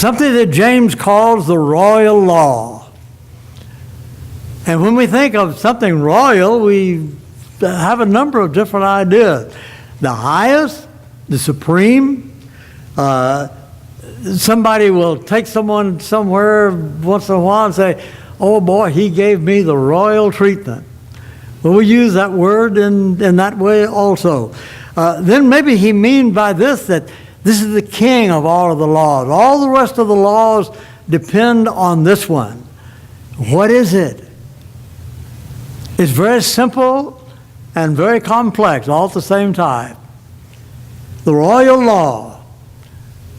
something that James calls the royal law. And when we think of something royal, we have a number of different ideas. The highest, the supreme. Somebody will take someone somewhere once in a while and say, oh boy, he gave me the royal treatment. Well, we use that word in that way also. Then maybe he means by this that this is the king of all of the laws. All the rest of the laws depend on this one. What is it? It's very simple and very complex all at the same time. The royal law,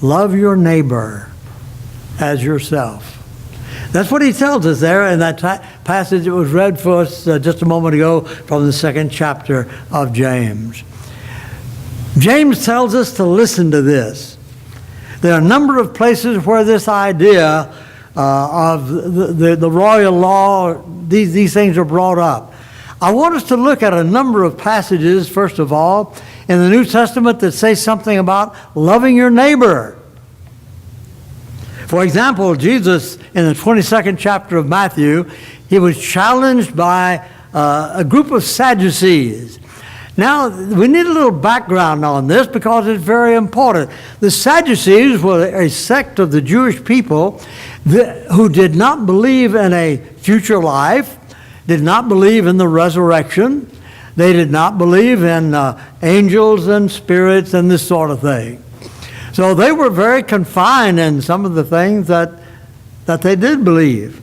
love your neighbor as yourself. That's what he tells us there in that passage that was read for us just a moment ago from the 2nd chapter of James. James tells us to listen to this. There are a number of places where this idea of the royal law, these things are brought up. I want us to look at a number of passages, first of all, in the New Testament that say something about loving your neighbor. For example, Jesus, in the 22nd chapter of Matthew, he was challenged by a group of Sadducees. Now, we need a little background on this because it's very important. The Sadducees were a sect of the Jewish people who did not believe in a future life, did not believe in the resurrection. They did not believe in angels and spirits and this sort of thing. So they were very confined in some of the things that they did believe.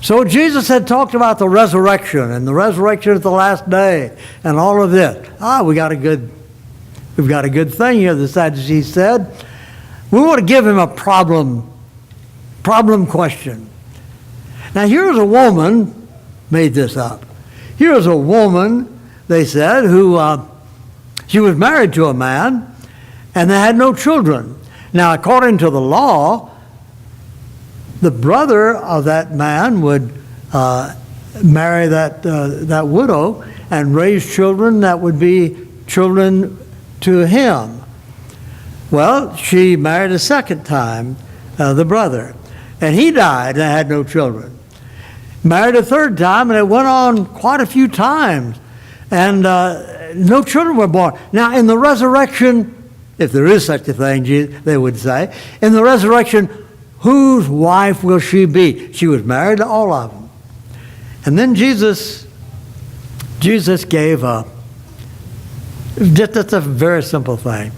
So Jesus had talked about the resurrection and the resurrection at the last day and all of this. We've got a good thing here, the Sadducees said. We want to give him a problem question. Now here's a woman, made this up. Here's a woman, they said, who she was married to a man and they had no children. Now according to the law, the brother of that man would marry that widow and raise children that would be children to him. Well, she married a second time, the brother, and he died and had no children. Married a third time, and it went on quite a few times, and no children were born. Now, in the resurrection, if there is such a thing, they would say, in the resurrection, whose wife will she be? She was married to all of them. And then Jesus gave that's a very simple thing.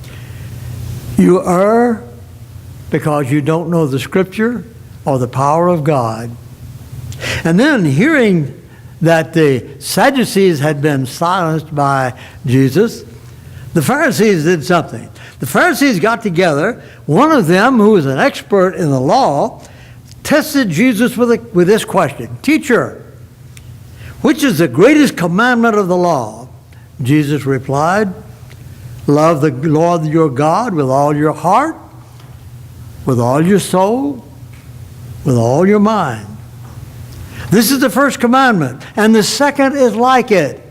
You err because you don't know the Scripture or the power of God. And then hearing that the Sadducees had been silenced by Jesus, the Pharisees did something. The Pharisees got together. One of them, who was an expert in the law, tested Jesus with this question. Teacher, which is the greatest commandment of the law? Jesus replied, love the Lord your God with all your heart, with all your soul, with all your mind. This is the first commandment, and the second is like it.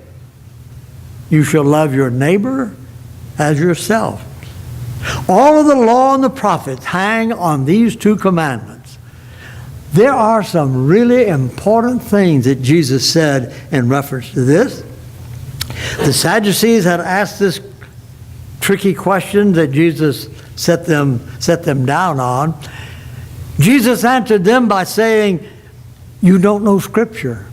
You shall love your neighbor as yourself. All of the law and the prophets hang on these two commandments. There are some really important things that Jesus said in reference to this. The Sadducees had asked this tricky question that Jesus set them down on. Jesus answered them by saying, you don't know Scripture.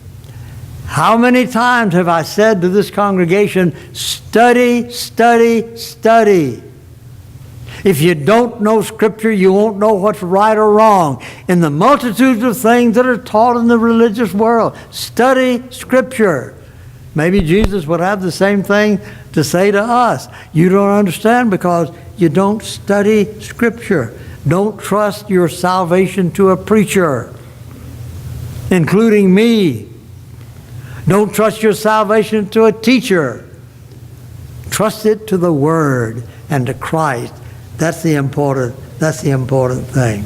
How many times have I said to this congregation, study, study, study. If you don't know Scripture, you won't know what's right or wrong in the multitudes of things that are taught in the religious world. Study Scripture. Maybe Jesus would have the same thing to say to us. You don't understand because you don't study Scripture. Don't trust your salvation to a preacher, including me. Don't trust your salvation to a teacher. Trust it to the Word and to Christ. That's the important thing.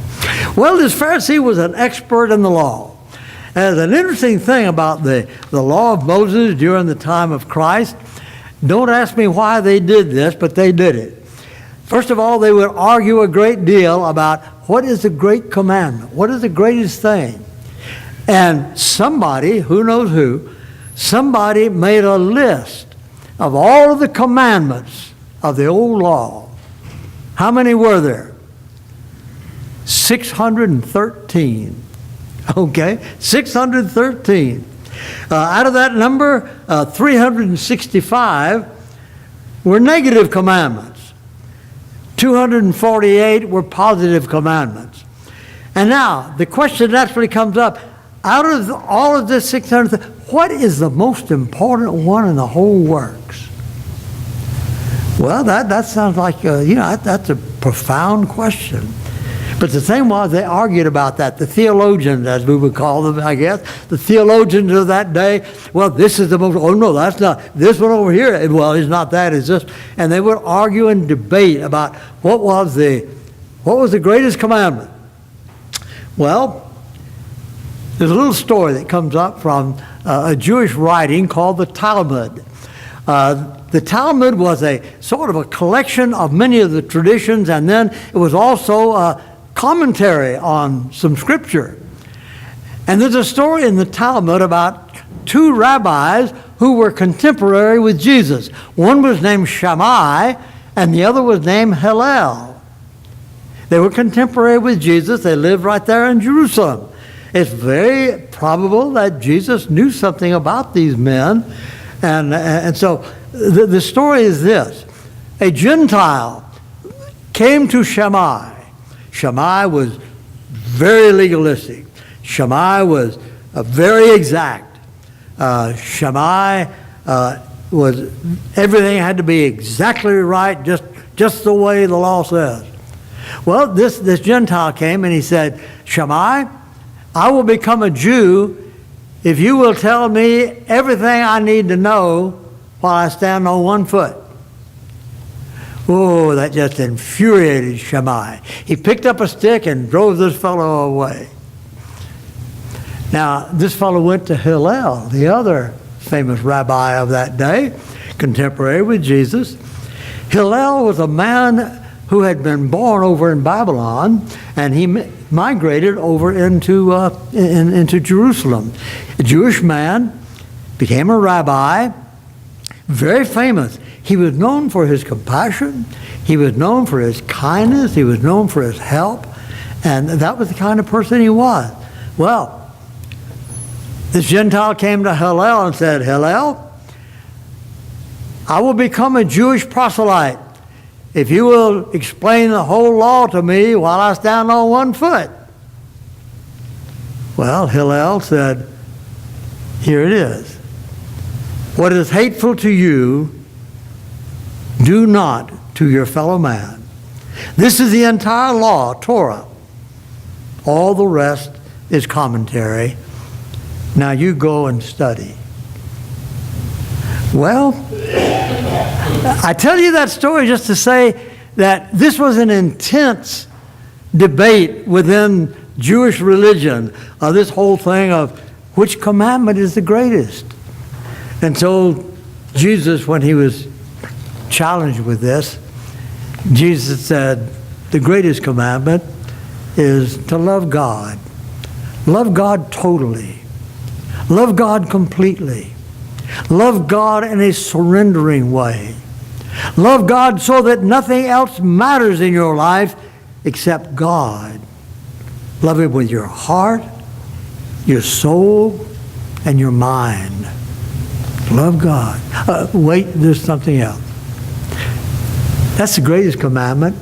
Well, this Pharisee was an expert in the law. And an interesting thing about the law of Moses during the time of Christ, don't ask me why they did this, but they did it. First of all, they would argue a great deal about what is the great commandment? What is the greatest thing? And somebody, who knows who, somebody made a list of all of the commandments of the old law. How many were there? 613. Okay, 613. Out of that number, 365 were negative commandments. 248 were positive commandments. And now, the question naturally comes up, out of all of this 600, what is the most important one in the whole works? Well, that sounds like, that's a profound question. But the thing was, they argued about that. The theologians, as we would call them, I guess, the theologians of that day, well, this is the most, oh no, that's not, this one over here, well, it's not that, it's this. And they would argue and debate about what was the greatest commandment. Well, there's a little story that comes up from a Jewish writing called the Talmud. The Talmud was a sort of a collection of many of the traditions, and then it was also a commentary on some scripture. And there's a story in the Talmud about two rabbis who were contemporary with Jesus. One was named Shammai, and the other was named Hillel. They were contemporary with Jesus. They lived right there in Jerusalem. It's very probable that Jesus knew something about these men. And so the story is this. A Gentile came to Shammai. Shammai was very legalistic. Shammai was very exact. Shammai was, everything had to be exactly right, just the way the law says. Well, this Gentile came and he said, Shammai, I will become a Jew if you will tell me everything I need to know while I stand on one foot. Oh, that just infuriated Shammai. He picked up a stick and drove this fellow away. Now, this fellow went to Hillel, the other famous rabbi of that day, contemporary with Jesus. Hillel was a man who had been born over in Babylon, and he migrated over into Jerusalem. A Jewish man, became a rabbi, very famous. He was known for his compassion. He was known for his kindness. He was known for his help. And that was the kind of person he was. Well, this Gentile came to Hillel and said, Hillel, I will become a Jewish proselyte if you will explain the whole law to me while I stand on one foot. Well, Hillel said, here it is. What is hateful to you, do not to your fellow man. This is the entire law, Torah. All the rest is commentary. Now you go and study. Well, I tell you that story just to say that this was an intense debate within Jewish religion, this whole thing of which commandment is the greatest. And so Jesus, when he was challenged with this, Jesus said, the greatest commandment is to love God. Love God totally. Love God completely. Love God in a surrendering way. Love God so that nothing else matters in your life except God. Love Him with your heart, your soul, and your mind. Love God. Wait, there's something else. That's the greatest commandment.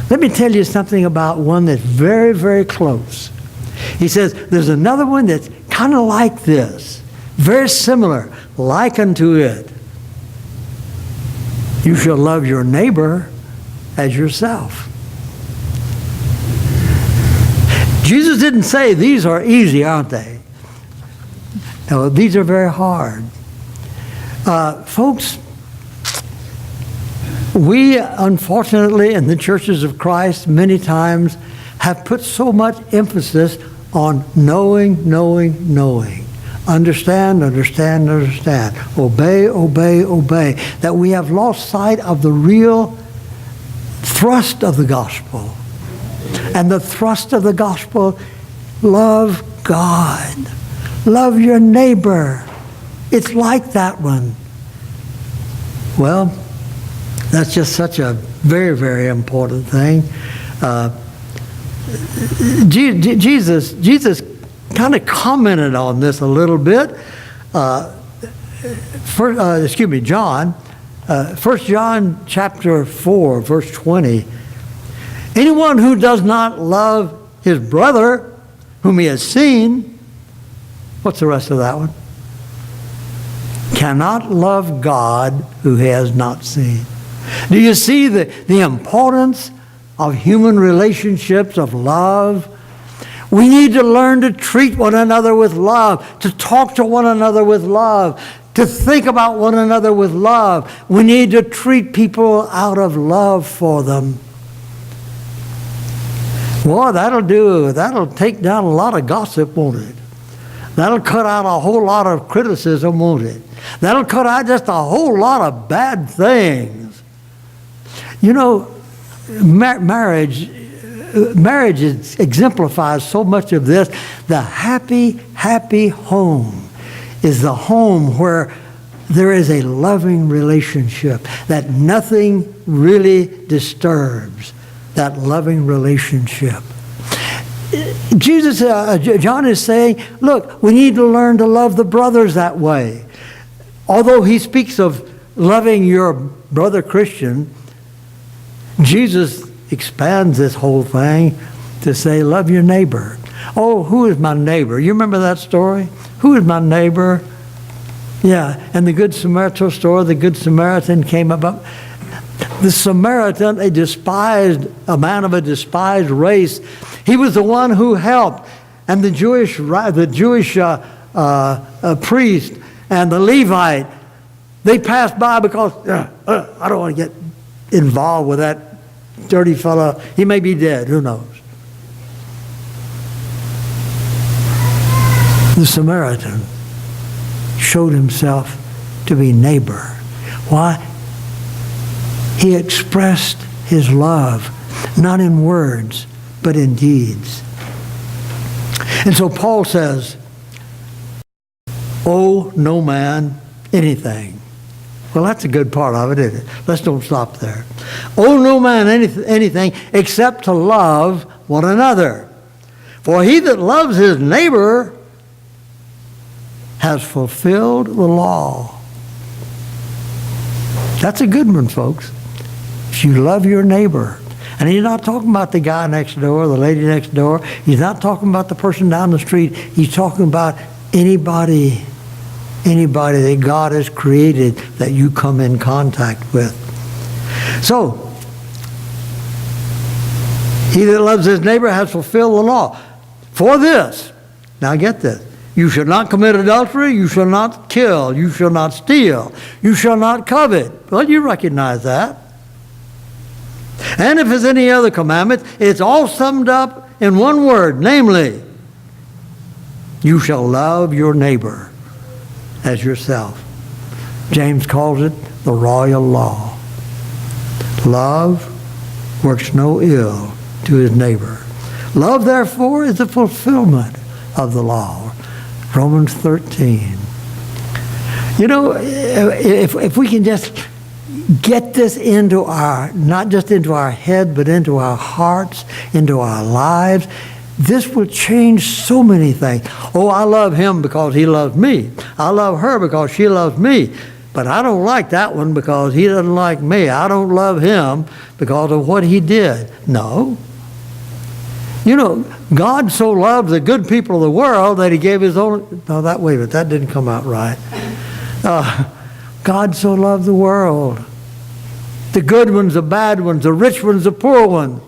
Let me tell you something about one that's very, very close. He says there's another one that's kind of like this, very similar, like unto it. You shall love your neighbor as yourself. Jesus didn't say these are easy, aren't they? No, these are very hard. Folks, we unfortunately in the churches of Christ many times have put so much emphasis on knowing. Understand, obey, that we have lost sight of the real thrust of the gospel. And the thrust of the gospel, love God. Love your neighbor. It's like that one. Well, that's just such a very, very important thing. Jesus kind of commented on this a little bit. John, 1 John chapter 4, verse 20. Anyone who does not love his brother whom he has seen, what's the rest of that one? Cannot love God who has not seen. Do you see the importance of human relationships, of love? We need to learn to treat one another with love, to talk to one another with love, to think about one another with love. We need to treat people out of love for them. Boy, that'll take down a lot of gossip, won't it? That'll cut out a whole lot of criticism, won't it? That'll cut out just a whole lot of bad things. You know, marriage exemplifies so much of this. The happy home is the home where there is a loving relationship that nothing really disturbs that loving relationship. John is saying, look, we need to learn to love the brothers that way. Although he speaks of loving your brother Christian, Jesus expands this whole thing to say, love your neighbor. Oh, who is my neighbor? You remember that story? Who is my neighbor? Yeah, and the Good Samaritan story, the Good Samaritan came up. The Samaritan, a man of a despised race, he was the one who helped. And the Jewish priest and the Levite, they passed by because, I don't want to get involved with that dirty fellow. He may be dead, who knows? The Samaritan showed himself to be neighbor. Why? He expressed his love, not in words, but in deeds. And so Paul says, owe no man anything. Well, that's a good part of it, isn't it? Let's don't stop there. Owe no man anything except to love one another. For he that loves his neighbor has fulfilled the law. That's a good one, folks. If you love your neighbor. And he's not talking about the guy next door, the lady next door. He's not talking about the person down the street. He's talking about anybody that God has created that you come in contact with. So, he that loves his neighbor has fulfilled the law. For this, now get this, you shall not commit adultery, you shall not kill, you shall not steal, you shall not covet. Well, you recognize that. And if there's any other commandment, it's all summed up in one word, namely, you shall love your neighbor as yourself. James calls it the royal law. Love works no ill to his neighbor. Love, therefore, is the fulfillment of the law. Romans 13. You know, if we can just get this into not just into our head, but into our hearts, into our lives, this will change so many things. Oh, I love him because he loves me. I love her because she loves me. But I don't like that one because he doesn't like me. I don't love him because of what he did. No. You know, God so loved the good people of the world that he gave his own... No, that didn't come out right. God so loved the world. The good ones, the bad ones, the rich ones, the poor ones.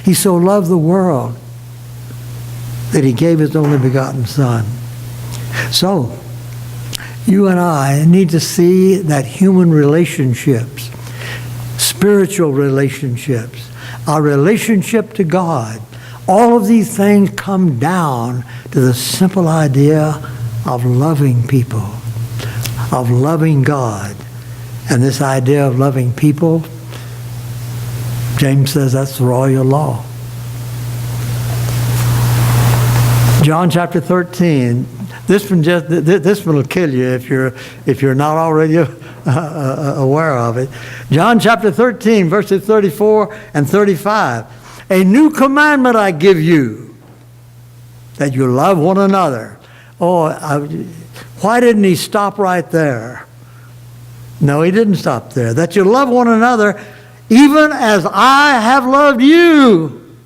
He so loved the world that he gave his only begotten Son. So, you and I need to see that human relationships, spiritual relationships, our relationship to God, all of these things come down to the simple idea of loving people, of loving God. And this idea of loving people James says that's the royal law. John chapter 13. This one will kill you if you're not already aware of it. John chapter 13, verses 34 and 35. A new commandment I give you, that you love one another. Why didn't he stop right there? No, he didn't stop there. That you love one another even as I have loved you.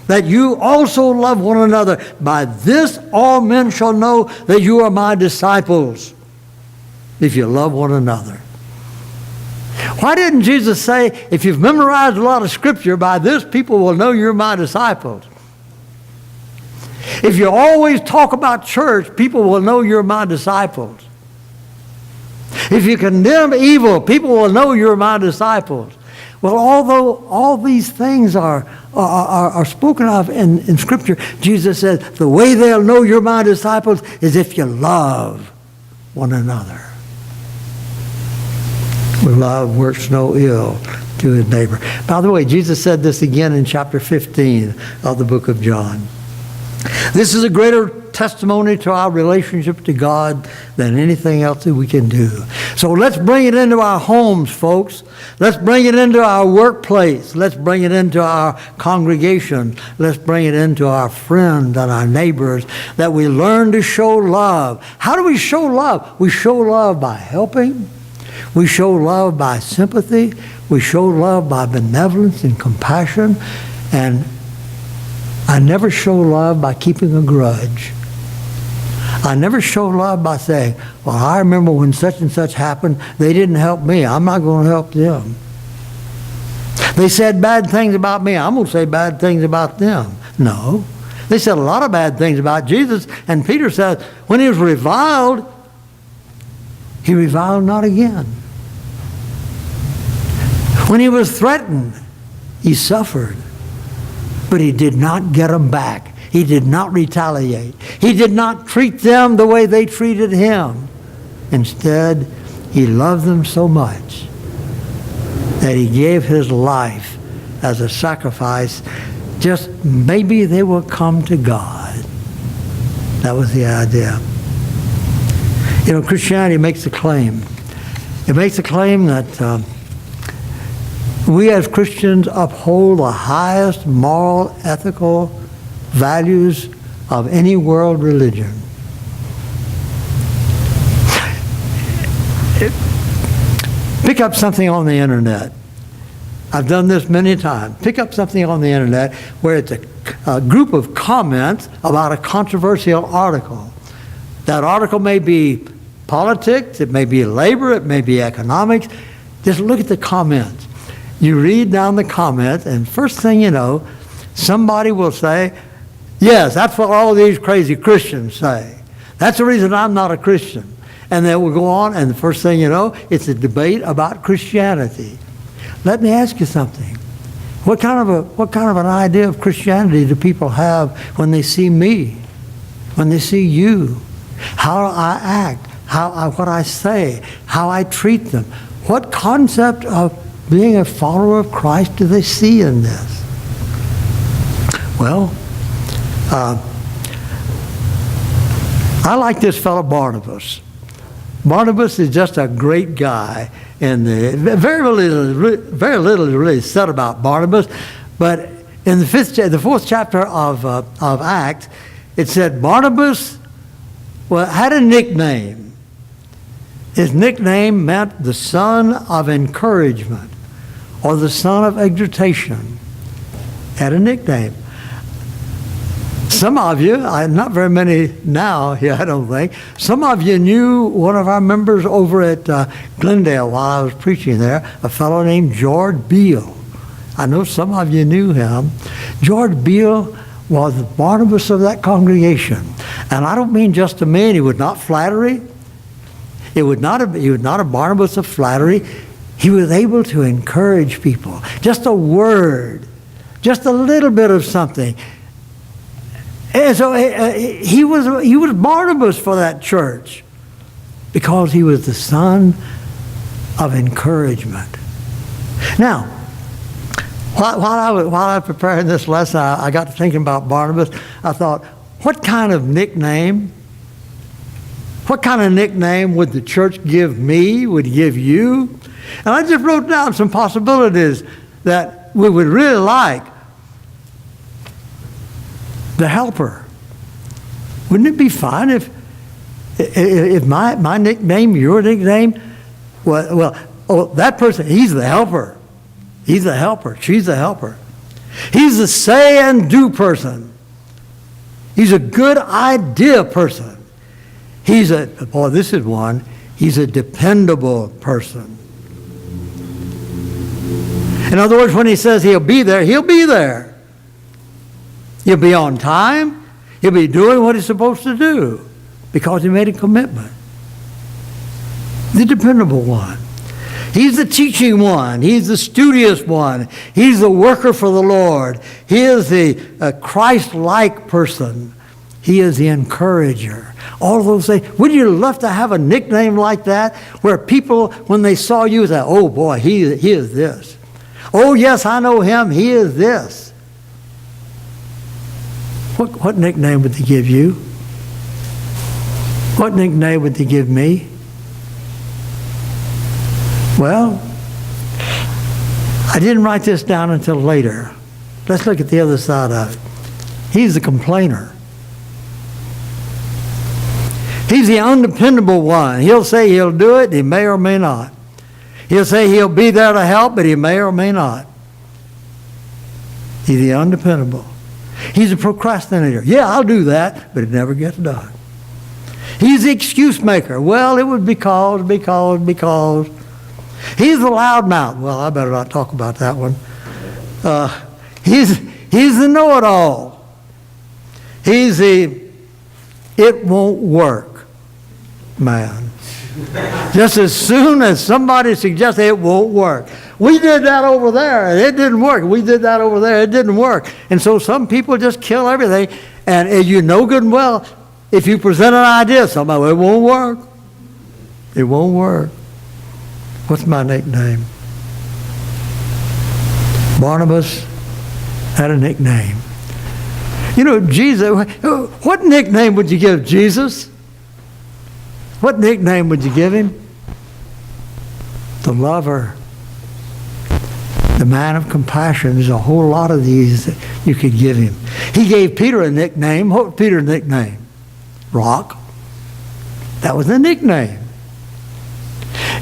That you also love one another. By this all men shall know that you are my disciples, if you love one another. Why didn't Jesus say, if you've memorized a lot of Scripture, by this people will know you're my disciples? If you always talk about church, people will know you're my disciples. If you condemn evil, people will know you're my disciples. Well, although all these things are spoken of in Scripture, Jesus says, the way they'll know you're my disciples is if you love one another. Love works no ill to his neighbor. By the way, Jesus said this again in chapter 15 of the book of John. This is a greater testimony to our relationship to God than anything else that we can do. So let's bring it into our homes, folks. Let's bring it into our workplace. Let's bring it into our congregation. Let's bring it into our friends and our neighbors, that we learn to show love. How do we show love? We show love by helping. We show love by sympathy. We show love by benevolence and compassion. And I never show love by keeping a grudge. I never show love by saying, well, I remember when such and such happened, they didn't help me. I'm not going to help them. They said bad things about me. I'm going to say bad things about them. No. They said a lot of bad things about Jesus. And Peter said, when he was reviled, he reviled not again. When he was threatened, he suffered. But he did not get them back. He did not retaliate. He did not treat them the way they treated him. Instead, he loved them so much that he gave his life as a sacrifice. Just maybe they will come to God. That was the idea. You know, Christianity makes a claim. It makes a claim that we as Christians uphold the highest moral, ethical values of any world religion. Pick up something on the internet. I've done this many times. Pick up something on the internet where it's a group of comments about a controversial article. That article may be politics, it may be labor, it may be economics. Just look at the comments. You read down the comments, and first thing you know, somebody will say, yes, that's what all these crazy Christians say. That's the reason I'm not a Christian. And then we'll go on, and the first thing you know, it's a debate about Christianity. Let me ask you something. What kind of an idea of Christianity do people have when they see me, when they see you? How I act, what I say, how I treat them? What concept of being a follower of Christ do they see in this? Well, I like this fellow Barnabas. Barnabas is just a great guy. And very little is really said about Barnabas, but in the fourth chapter of Acts, it said Barnabas had a nickname. His nickname meant the son of encouragement or the son of exhortation. Had a nickname. Some of you, not very many now here, I don't think, some of you knew one of our members over at Glendale while I was preaching there, a fellow named George Beale. I know some of you knew him. George Beale was the Barnabas of that congregation. And I don't mean just a man. He was not flattery. He was not a Barnabas of flattery. He was able to encourage people. Just a word, just a little bit of something. And so he was Barnabas for that church because he was the son of encouragement. Now, While I was preparing this lesson, I got to thinking about Barnabas. I thought, what kind of nickname would the church give me, would give you? And I just wrote down some possibilities that we would really like. The helper. Wouldn't it be fine if my nickname, your nickname, that person, he's the helper. He's the helper. She's the helper. He's the say and do person. He's a good idea person. This is one, he's a dependable person. In other words, when he says he'll be there, he'll be there. He'll be on time. He'll be doing what he's supposed to do because he made a commitment. The dependable one. He's the teaching one. He's the studious one. He's the worker for the Lord. He is the Christ-like person. He is the encourager. All of those things. Wouldn't you love to have a nickname like that where people, when they saw you, say, oh boy, he is this. Oh yes, I know him. He is this. What nickname would they give you? What nickname would they give me? Well, I didn't write this down until later. Let's look at the other side of it. He's the complainer. He's the undependable one. He'll say he'll do it, he may or may not. He'll say he'll be there to help, but he may or may not. He's the undependable. He's a procrastinator. Yeah, I'll do that, but it never gets done. He's the excuse maker. Well, it was because. He's the loudmouth. Well, I better not talk about that one. He's the know-it-all. He's the it won't work man. Just as soon as somebody suggests it won't work. We did that over there, and it didn't work. We did that over there, it didn't work. And so some people just kill everything. And you know good and well, if you present an idea, somebody, well, it won't work. It won't work. What's my nickname? Barnabas had a nickname. You know, Jesus, what nickname would you give Jesus? What nickname would you give him? The lover. The man of compassion. There's a whole lot of these that you could give him. He gave Peter a nickname. What was Peter's nickname? Rock. That was a nickname.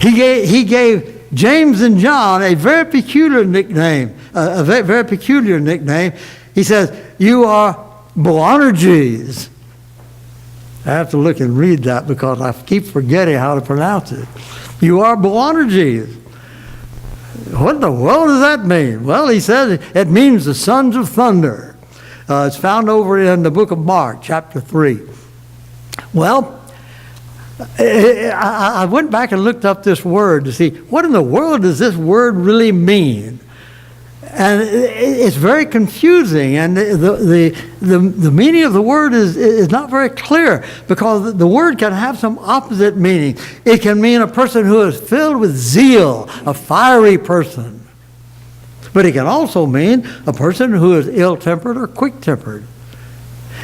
He gave James and John a very peculiar nickname. Very peculiar nickname. He says, you are Boanerges. I have to look and read that because I keep forgetting how to pronounce it. You are Boanerges. What in the world does that mean? Well, he says it means the sons of thunder. It's found over in the book of Mark, chapter 3. Well, I went back and looked up this word to see what in the world does this word really mean. And it's very confusing, and the meaning of the word is not very clear because the word can have some opposite meaning. It can mean a person who is filled with zeal, a fiery person. But it can also mean a person who is ill-tempered or quick-tempered.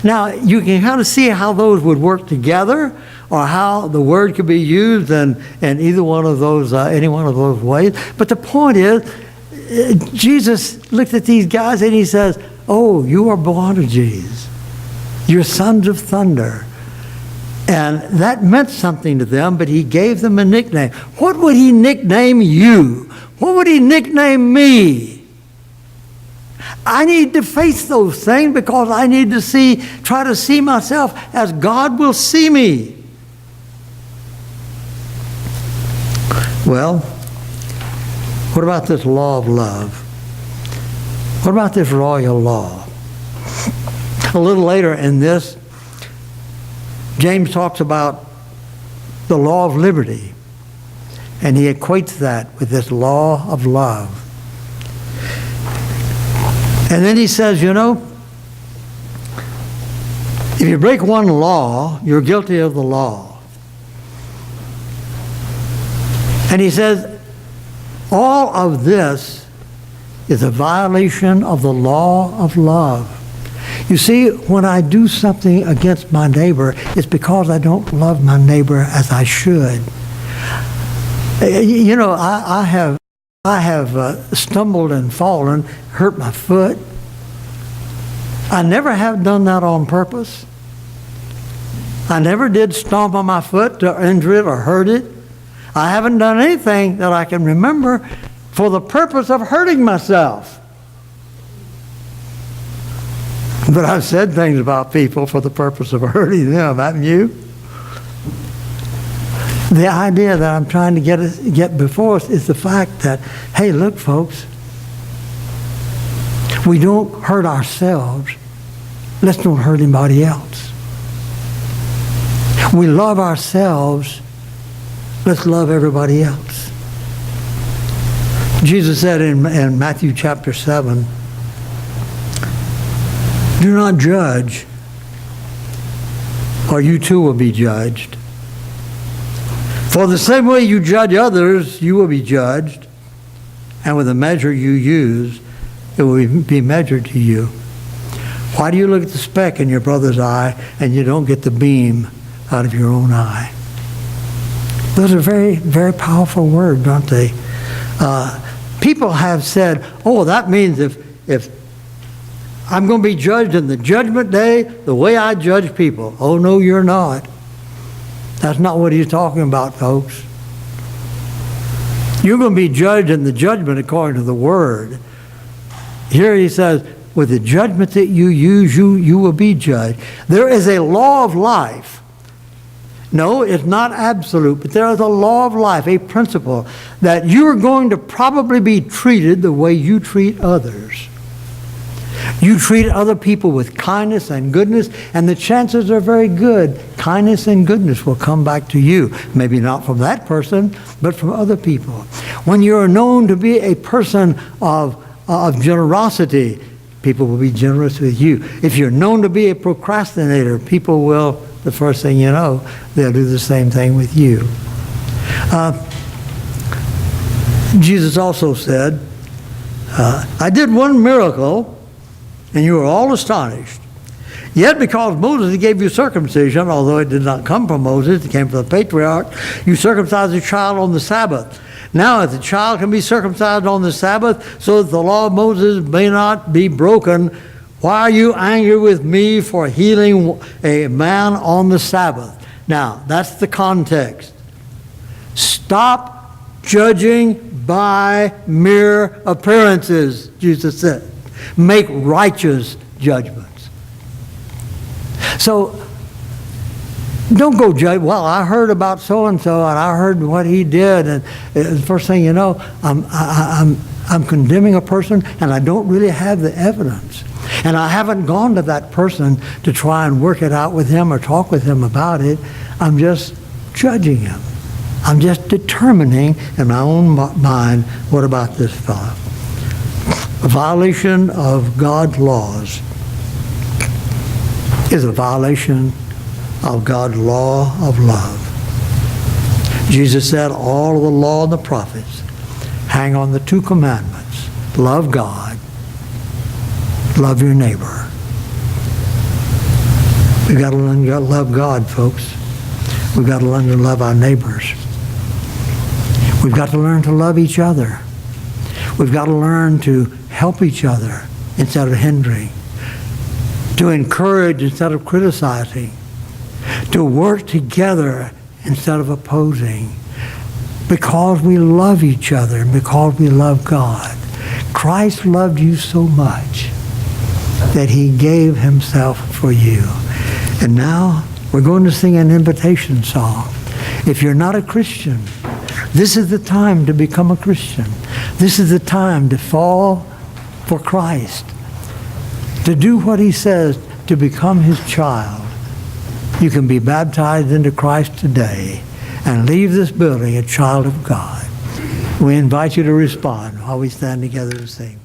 Now, you can kind of see how those would work together or how the word could be used in either one of those, any one of those ways. But the point is, Jesus looked at these guys and he says, oh, you are Boanerges. You're sons of thunder. And that meant something to them, but he gave them a nickname. What would he nickname you? What would he nickname me? I need to face those things because I need to try to see myself as God will see me. Well, what about this law of love? What about this royal law? A little later in this, James talks about the law of liberty, and he equates that with this law of love. And then he says, you know, if you break one law, you're guilty of the law. And he says, all of this is a violation of the law of love. You see, when I do something against my neighbor, it's because I don't love my neighbor as I should. You know, I have stumbled and fallen, hurt my foot. I never have done that on purpose. I never did stomp on my foot to injure it or hurt it. I haven't done anything that I can remember for the purpose of hurting myself. But I've said things about people for the purpose of hurting them, haven't you? The idea that I'm trying to get before us is the fact that, hey, look, folks, we don't hurt ourselves. Let's don't hurt anybody else. We love ourselves. Let's love everybody else. Jesus said in Matthew chapter 7, do not judge, or you too will be judged. For the same way you judge others, you will be judged, and with the measure you use, it will be measured to you. Why do you look at the speck in your brother's eye and you don't get the beam out of your own eye? Those are very, very powerful words, aren't they? People have said, oh, that means if I'm going to be judged in the judgment day the way I judge people. Oh, no, you're not. That's not what he's talking about, folks. You're going to be judged in the judgment according to the Word. Here he says, with the judgment that you use, you will be judged. There is a law of life. No, it's not absolute, but there is a law of life, a principle, that you're going to probably be treated the way you treat others. You treat other people with kindness and goodness, and the chances are very good kindness and goodness will come back to you. Maybe not from that person, but from other people. When you're known to be a person of generosity, people will be generous with you. If you're known to be a procrastinator, people will, the first thing you know, they'll do the same thing with you. Jesus also said, I did one miracle, and you were all astonished. Yet because Moses gave you circumcision, although it did not come from Moses, it came from the patriarch, you circumcised a child on the Sabbath. Now if the child can be circumcised on the Sabbath so that the law of Moses may not be broken, why are you angry with me for healing a man on the Sabbath? Now, that's the context. Stop judging by mere appearances, Jesus said. Make righteous judgments. So, don't go judge. Well, I heard about so-and-so, and I heard what he did, and the first thing you know, I'm condemning a person, and I don't really have the evidence. And I haven't gone to that person to try and work it out with him or talk with him about it. I'm just judging him. I'm just determining in my own mind, what about this fellow? A violation of God's laws is a violation of God's law of love. Jesus said all of the law and the prophets hang on the two commandments. Love God, love your neighbor. We've got to learn to love God, folks. We've got to learn to love our neighbors. We've got to learn to love each other. We've got to learn to help each other instead of hindering, to encourage instead of criticizing, to work together instead of opposing, because we love each other and because we love God. Christ loved you so much that he gave himself for you. And now we're going to sing an invitation song. If you're not a Christian, this is the time to become a Christian. This is the time to fall for Christ, to do what he says, to become his child. You can be baptized into Christ today and leave this building a child of God. We invite you to respond while we stand together to sing.